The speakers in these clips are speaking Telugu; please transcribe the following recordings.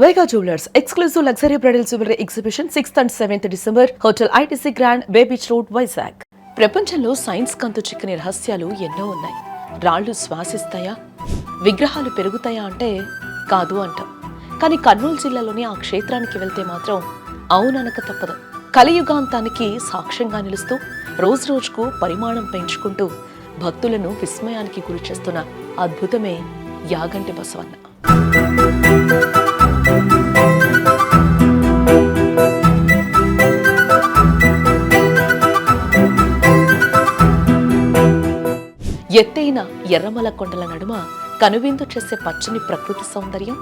Vega Jewelers exclusive luxury bridal jewelry exhibition 6th and 7th December, Hotel ITC Grand, Bay Beach Road, Vizag. ప్రపంచంలో సైన్స్ కంతు చిక్కని రహస్యాలు ఎన్నో ఉన్నాయి. రాళ్లు శ్వాసిస్తాయా, విగ్రహాలు పెరుగుతాయా అంటే కాదు అంటాం. కానీ కర్నూలు జిల్లాలోని ఆ క్షేత్రానికి వెళ్తే మాత్రం అవుననక తప్పదు. కలియుగాంతానికి సాక్ష్యంగా నిలుస్తూ రోజు రోజుకు పరిమాణం పెంచుకుంటూ భక్తులను విస్మయానికి గురి చేస్తున్న అద్భుతమే యాగంటి బసవన్న. ఎత్తైన ఎర్రమల కొండల నడుమ కనువిందు చేసే పచ్చని ప్రకృతి సౌందర్యం,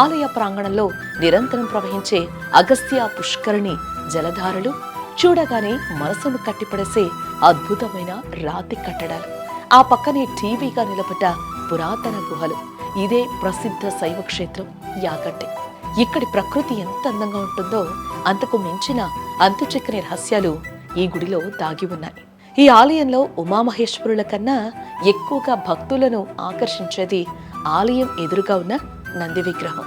ఆలయ ప్రాంగణంలో నిరంతరం ప్రవహించే అగస్త్య పుష్కరిణి జలధారలు, చూడగానే మనసును కట్టిపడేసే అద్భుతమైన రాతి కట్టడాలు, ఆ పక్కనే టీవీగా నిలబడ్డ పురాతన గుహలు. ఇదే ప్రసిద్ధ శైవ క్షేత్రం యాగంటి. ఇక్కడి ప్రకృతి ఎంత అందంగా ఉంటుందో అంతకు మించిన అంతుచిక్కని రహస్యాలు ఈ గుడిలో దాగి ఉన్నాయి. ఈ ఆలయంలో ఉమామహేశ్వరుల కన్నా ఎక్కువగా భక్తులను ఆకర్షించేది ఆలయం ఎదురుగా ఉన్న నంది విగ్రహం.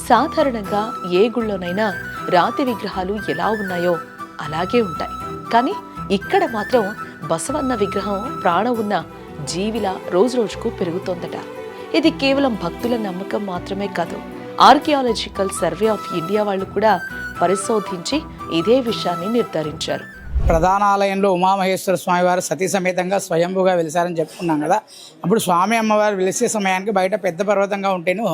సాధారణంగా ఏ గుళ్ళోనైనా రాతి విగ్రహాలు ఎలా ఉన్నాయో అలాగే ఉంటాయి. కానీ ఇక్కడ మాత్రం బసవన్న విగ్రహం ప్రాణం ఉన్న జీవిలా రోజు రోజుకు పెరుగుతోందట. ఇది కేవలం భక్తుల నమ్మకం మాత్రమే కాదు, ఆర్కియాలజికల్ సర్వే ఆఫ్ ఇండియా వాళ్ళు కూడా పరిశోధించి ఇదే విషయాన్ని నిర్ధారించారు. ప్రధాన ఆలయంలో ఉమామహేశ్వర స్వామి వారు సతీ సమేతంగా స్వయంభుగా వెలిసారని చెప్పుకున్నాం కదా. అప్పుడు స్వామి అమ్మవారు వెలిసే సమయానికి బయట పెద్ద పర్వతంగా ఉంటేను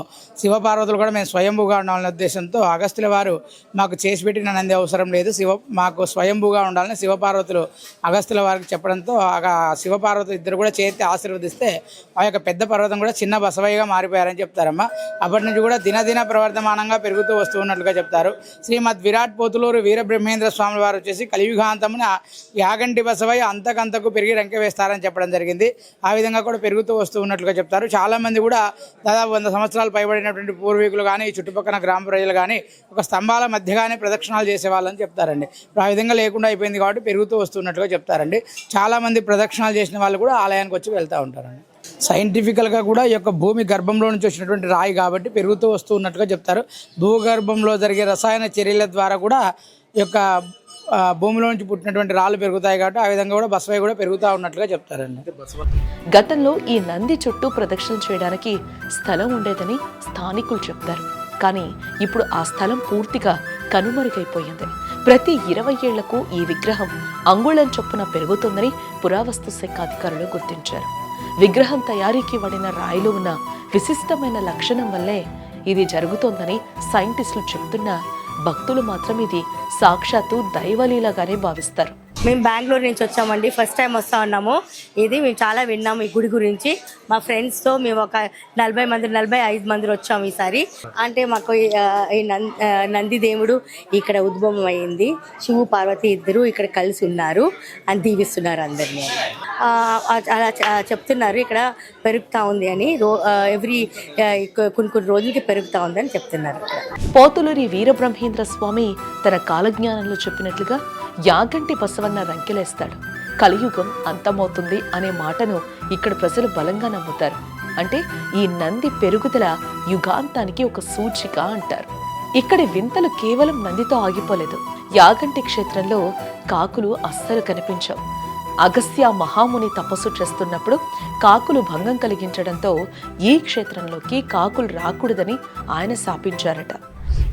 శివపార్వతులు కూడా మేము స్వయంభుగా ఉండాలనే ఉద్దేశంతో అగస్త్యుల వారు మాకు చేసి పెట్టిన నంది అవసరం లేదు, మాకు స్వయంభుగా ఉండాలని శివపార్వతులు అగస్త్యుల వారికి చెప్పడంతో శివపార్వతులు ఇద్దరు కూడా చేతి ఆశీర్వదిస్తే ఆ యొక్క పెద్ద పర్వతం కూడా చిన్న బసవయ్యగా మారిపోయారని చెప్తారమ్మా. అప్పటి నుంచి కూడా దినదిన ప్రవర్ధమానంగా పెరుగుతూ వస్తూ ఉన్నట్లుగా చెప్తారు. శ్రీమద్ విరాట్ పోతులూరు వీరబ్రహ్మేంద్ర స్వామి వారు వచ్చేసి కలియుగాంతం యాగంటి బసవయ్య అంతకంతకు పెరిగి రంక వేస్తారని చెప్పడం జరిగింది. ఆ విధంగా కూడా పెరుగుతూ వస్తూ ఉన్నట్లుగా చెప్తారు. చాలామంది కూడా దాదాపు 100 సంవత్సరాలు పైబడినటువంటి పూర్వీకులు కానీ చుట్టుపక్కల గ్రామ ప్రజలు కానీ ఒక స్తంభాల మధ్యగానే ప్రదక్షిణాలు చేసేవాళ్ళని చెప్తారండి. ఆ విధంగా లేకుండా అయిపోయింది కాబట్టి పెరుగుతూ వస్తున్నట్లుగా చెప్తారండి. చాలామంది ప్రదక్షిణాలు చేసిన వాళ్ళు కూడా ఆలయానికి వచ్చి వెళ్తూ ఉంటారండి. సైంటిఫికల్గా కూడా ఈ యొక్క భూమి గర్భంలో నుంచి వచ్చినటువంటి రాయి కాబట్టి పెరుగుతూ వస్తూ ఉన్నట్టుగా చెప్తారు. భూగర్భంలో జరిగే రసాయన చర్యల ద్వారా కూడా ఈ యొక్క భూమిలో నుంచి పుట్టినటువంటి రాళ్ళు పెరుగుతాయి కాబట్టి ఆ విధంగా కూడా బసవయ్య కూడా పెరుగుతూ ఉన్నట్లుగా చెప్తారండి. గతంలో ఈ నంది చుట్టూ ప్రదక్షిణ చేయడానికి స్థలం ఉండేదని స్థానికులు చెప్తారు. కానీ ఇప్పుడు ఆ స్థలం పూర్తిగా కనుమరుగైపోయింది. ప్రతి 20 ఏళ్లకు ఈ విగ్రహం అంగుళం చొప్పున పెరుగుతుందని పురావస్తు శాఖ అధికారులు గుర్తించారు. విగ్రహం తయారీకి వాడిన రాయిలో ఉన్న విశిష్టమైన లక్షణం వల్లే ఇది జరుగుతోందని సైంటిస్టులు చెప్తున్నా భక్తులు మాత్రం ఇది సాక్షాత్తు దైవలీలగానే భావిస్తారు. మేము బెంగళూరు నుంచి వచ్చామండి. ఫస్ట్ టైం వస్తూ ఉన్నాము. ఇది మేము చాలా విన్నాము ఈ గుడి గురించి. మా ఫ్రెండ్స్తో మేము ఒక 45 మంది వచ్చాము ఈసారి. అంటే మాకు ఈ నంది దేవుడు ఇక్కడ ఉద్భవం అయింది. శివు పార్వతి ఇద్దరు ఇక్కడ కలిసి ఉన్నారు అని దీవిస్తున్నారు అందరినీ. అలా చెప్తున్నారు. ఇక్కడ పెరుగుతూ ఉంది అని కొన్ని రోజులకి పెరుగుతూ ఉంది అని చెప్తున్నారు. పోతులూరి వీరబ్రహ్మేంద్ర స్వామి తన కాలజ్ఞానంలో చెప్పినట్లుగా యాగంటి బసవన్న రంకెలేస్తాడు. కలియుగం అంతమవుతుంది అనే మాటను ఇక్కడ ప్రజలు బలంగా నమ్ముతారు. అంటే ఈ నంది పెరుగుదల యుగాంతానికి ఒక సూచిక అంటారు. ఇక్కడి వింతలు కేవలం నందితో ఆగిపోలేదు. యాగంటి క్షేత్రంలో కాకులు అస్సలు కనిపించవు. అగస్త్య మహాముని తపస్సు చేస్తున్నప్పుడు కాకులు భంగం కలిగించడంతో ఈ క్షేత్రంలోకి కాకులు రాకూడదని ఆయన శాపించారట.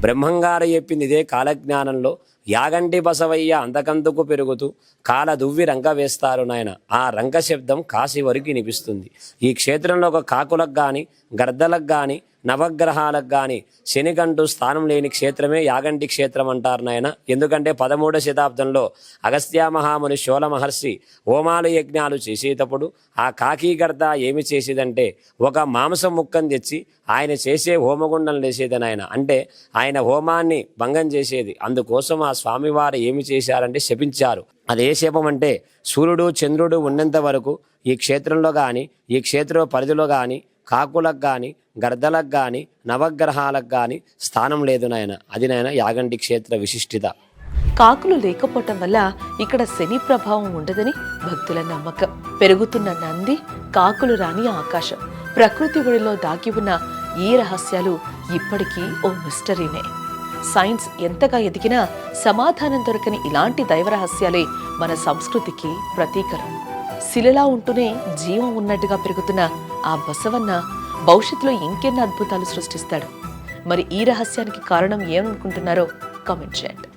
బ్రహ్మంగారు చెప్పింది ఇదే కాలజ్ఞానంలో. యాగంటి బసవయ్య అంతకంతకు పెరుగుతూ కాల దువ్వి రంక వేస్తారు నాయన. ఆ రంక శబ్దం కాశీ వరకు వినిపిస్తుంది. ఈ క్షేత్రంలో ఒక కాకులకు కానీ గర్దలకు కానీ నవగ్రహాలకు కానీ శనికంటూ స్థానం లేని క్షేత్రమే యాగంటి క్షేత్రం అంటారు నాయన. ఎందుకంటే 13వ శతాబ్దంలో అగస్త్య మహాముని శోల మహర్షి హోమాలు యజ్ఞాలు చేసేటప్పుడు ఆ కాకి గర్ద ఏమి చేసేదంటే ఒక మాంసం ముక్కను తెచ్చి ఆయన చేసే హోమగుండం లేసేదని ఆయన. అంటే ఆయన హోమాన్ని భంగం చేసేది. అందుకోసం ఆ స్వామివారు ఏమి చేశారంటే శపించారు. అదే శాపం అంటే సూర్యుడు చంద్రుడు ఉన్నంత వరకు ఈ క్షేత్రంలో కానీ ఈ క్షేత్ర పరిధిలో కానీ కాకులకు కానీ గర్దలకు కానీ నవగ్రహాలకు కానీ స్థానం లేదు నాయన. అది నాయన యాగంటి క్షేత్ర విశిష్టిత. కాకులు లేకపోవటం వల్ల ఇక్కడ శని ప్రభావం ఉండదని భక్తుల నమ్మకం. పెరుగుతున్న నంది, కాకులు రాని ఆకాశం, ప్రకృతి ఒడిలో దాగి ఉన్న ఈ రహస్యాలు ఇప్పటికీ ఓ మిస్టరీనే. సైన్స్ ఎంతగా ఎదిగినా సమాధానం దొరకని ఇలాంటి దైవ రహస్యాలే మన సంస్కృతికి ప్రతీకలు. శిలలా ఉంటూనే జీవం ఉన్నట్టుగా పెరుగుతున్న ఆ బసవన్న భవిష్యత్తులో ఇంకెన్ని అద్భుతాలు సృష్టిస్తాడు. మరి ఈ రహస్యానికి కారణం ఏమనుకుంటున్నారో కామెంట్ చేయండి.